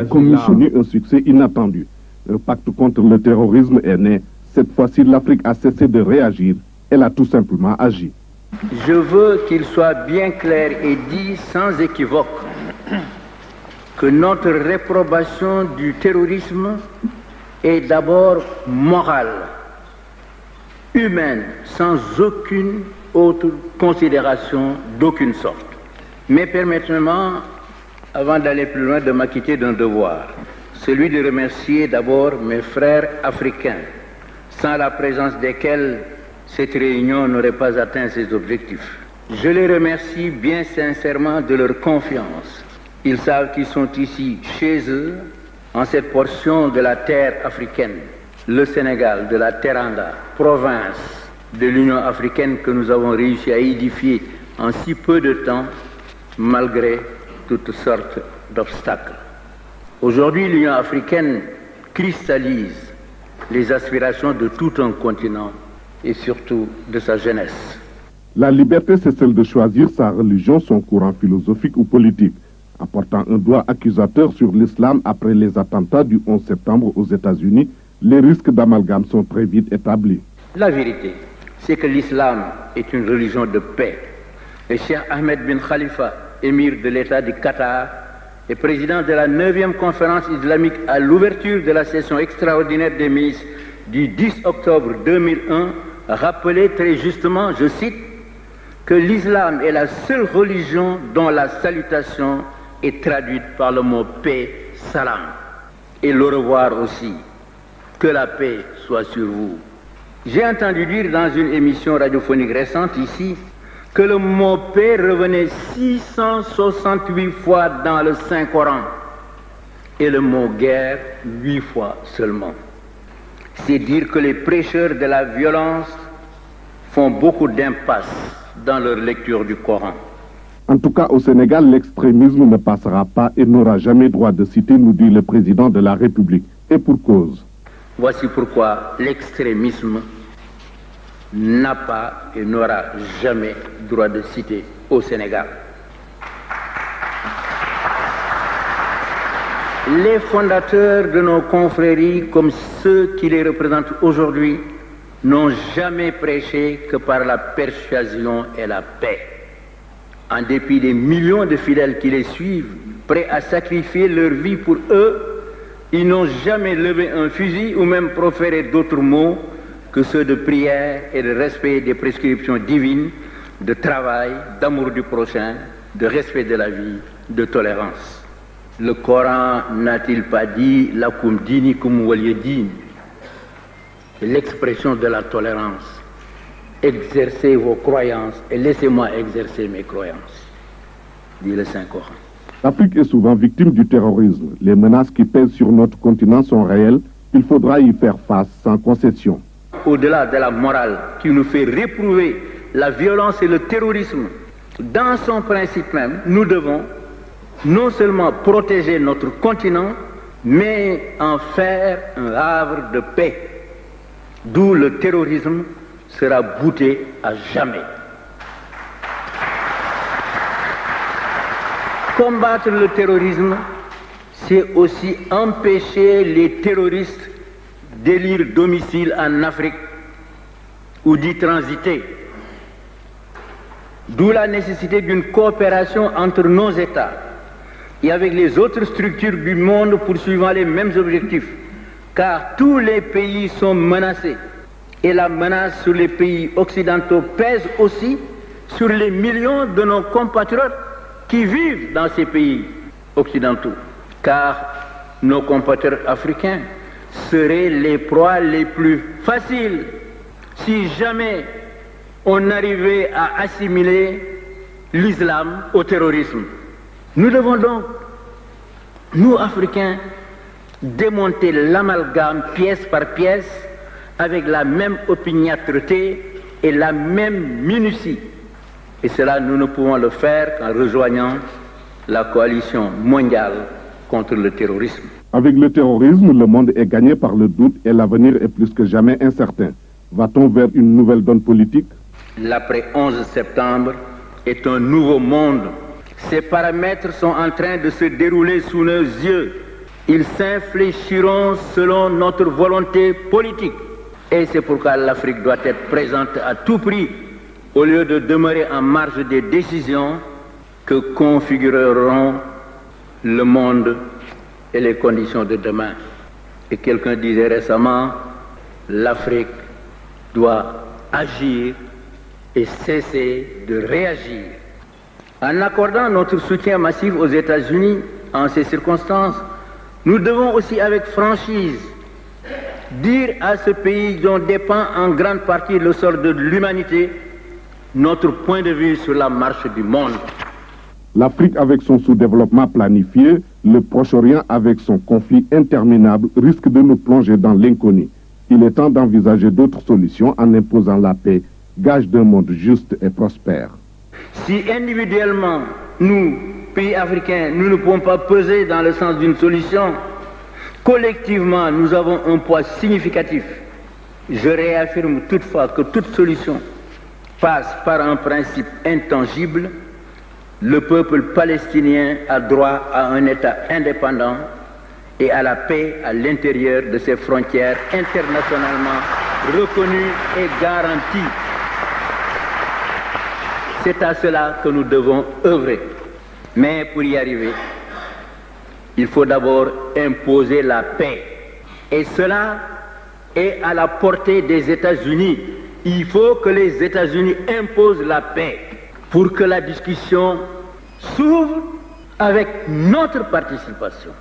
commis a connu un succès inattendu. Un pacte contre le terrorisme est né. Cette fois-ci, l'Afrique a cessé de réagir. Elle a tout simplement agi. Je veux qu'il soit bien clair et dit sans équivoque que notre réprobation du terrorisme est d'abord morale, humaine, sans aucune autre considération d'aucune sorte. Mais permettez-moi, avant d'aller plus loin, de m'acquitter d'un devoir, celui de remercier d'abord mes frères africains, sans la présence desquels cette réunion n'aurait pas atteint ses objectifs. Je les remercie bien sincèrement de leur confiance. Ils savent qu'ils sont ici, chez eux, en cette portion de la terre africaine, le Sénégal, de la Teranga, province de l'Union africaine que nous avons réussi à édifier en si peu de temps, malgré toutes sortes d'obstacles. Aujourd'hui, l'Union africaine cristallise les aspirations de tout un continent et surtout de sa jeunesse. La liberté, c'est celle de choisir sa religion, son courant philosophique ou politique. En portant un doigt accusateur sur l'islam après les attentats du 11 septembre aux États-Unis, les risques d'amalgame sont très vite établis. La vérité, c'est que l'islam est une religion de paix. Et Cheikh Ahmed bin Khalifa, émir de l'État du Qatar et président de la 9e conférence islamique à l'ouverture de la session extraordinaire des ministres du 10 octobre 2001, rappelait très justement, je cite, que l'islam est la seule religion dont la salutation est traduite par le mot paix, salam. Et le revoir aussi. Que la paix soit sur vous. J'ai entendu dire dans une émission radiophonique récente ici que le mot paix revenait 668 fois dans le Saint-Coran et le mot guerre 8 fois seulement. C'est dire que les prêcheurs de la violence font beaucoup d'impasses dans leur lecture du Coran. En tout cas, au Sénégal, l'extrémisme ne passera pas et n'aura jamais droit de citer, nous dit le président de la République. Et pour cause. Voici pourquoi l'extrémisme n'a pas et n'aura jamais droit de citer au Sénégal. Les fondateurs de nos confréries, comme ceux qui les représentent aujourd'hui, n'ont jamais prêché que par la persuasion et la paix. En dépit des millions de fidèles qui les suivent, prêts à sacrifier leur vie pour eux, ils n'ont jamais levé un fusil ou même proféré d'autres mots que ceux de prière et de respect des prescriptions divines, de travail, d'amour du prochain, de respect de la vie, de tolérance. Le Coran n'a-t-il pas dit « lakum dinikum waliya din » l'expression de la tolérance. Exercez vos croyances et laissez-moi exercer mes croyances, dit le Saint-Coran. L'Afrique est souvent victime du terrorisme. Les menaces qui pèsent sur notre continent sont réelles. Il faudra y faire face sans concession. Au-delà de la morale qui nous fait réprouver la violence et le terrorisme, dans son principe même, nous devons non seulement protéger notre continent, mais en faire un havre de paix, d'où le terrorisme sera bouté à jamais. Combattre le terrorisme, c'est aussi empêcher les terroristes d'élire domicile en Afrique ou d'y transiter. D'où la nécessité d'une coopération entre nos États et avec les autres structures du monde poursuivant les mêmes objectifs, car tous les pays sont menacés et la menace sur les pays occidentaux pèse aussi sur les millions de nos compatriotes qui vivent dans ces pays occidentaux, car nos compatriotes africains seraient les proies les plus faciles si jamais on arrivait à assimiler l'islam au terrorisme. Nous devons donc, nous Africains, démonter l'amalgame pièce par pièce avec la même opiniâtreté et la même minutie. Et cela, nous ne pouvons le faire qu'en rejoignant la coalition mondiale contre le terrorisme. Avec le terrorisme, le monde est gagné par le doute et l'avenir est plus que jamais incertain. Va-t-on vers une nouvelle donne politique? L'après 11 septembre est un nouveau monde. Ces paramètres sont en train de se dérouler sous nos yeux. Ils s'infléchiront selon notre volonté politique. Et c'est pourquoi l'Afrique doit être présente à tout prix, au lieu de demeurer en marge des décisions que configureront le monde et les conditions de demain. Et quelqu'un disait récemment, l'Afrique doit agir et cesser de réagir. En accordant notre soutien massif aux États-Unis en ces circonstances, nous devons aussi avec franchise dire à ce pays dont dépend en grande partie le sort de l'humanité notre point de vue sur la marche du monde. L'Afrique avec son sous-développement planifié, le Proche-Orient avec son conflit interminable risque de nous plonger dans l'inconnu. Il est temps d'envisager d'autres solutions en imposant la paix, gage d'un monde juste et prospère. Si individuellement, nous, pays africains, nous ne pouvons pas peser dans le sens d'une solution, collectivement, nous avons un poids significatif. Je réaffirme toutefois que toute solution passe par un principe intangible. Le peuple palestinien a droit à un État indépendant et à la paix à l'intérieur de ses frontières internationalement reconnues et garanties. C'est à cela que nous devons œuvrer. Mais pour y arriver, il faut d'abord imposer la paix. Et cela est à la portée des États-Unis. Il faut que les États-Unis imposent la paix pour que la discussion s'ouvre avec notre participation.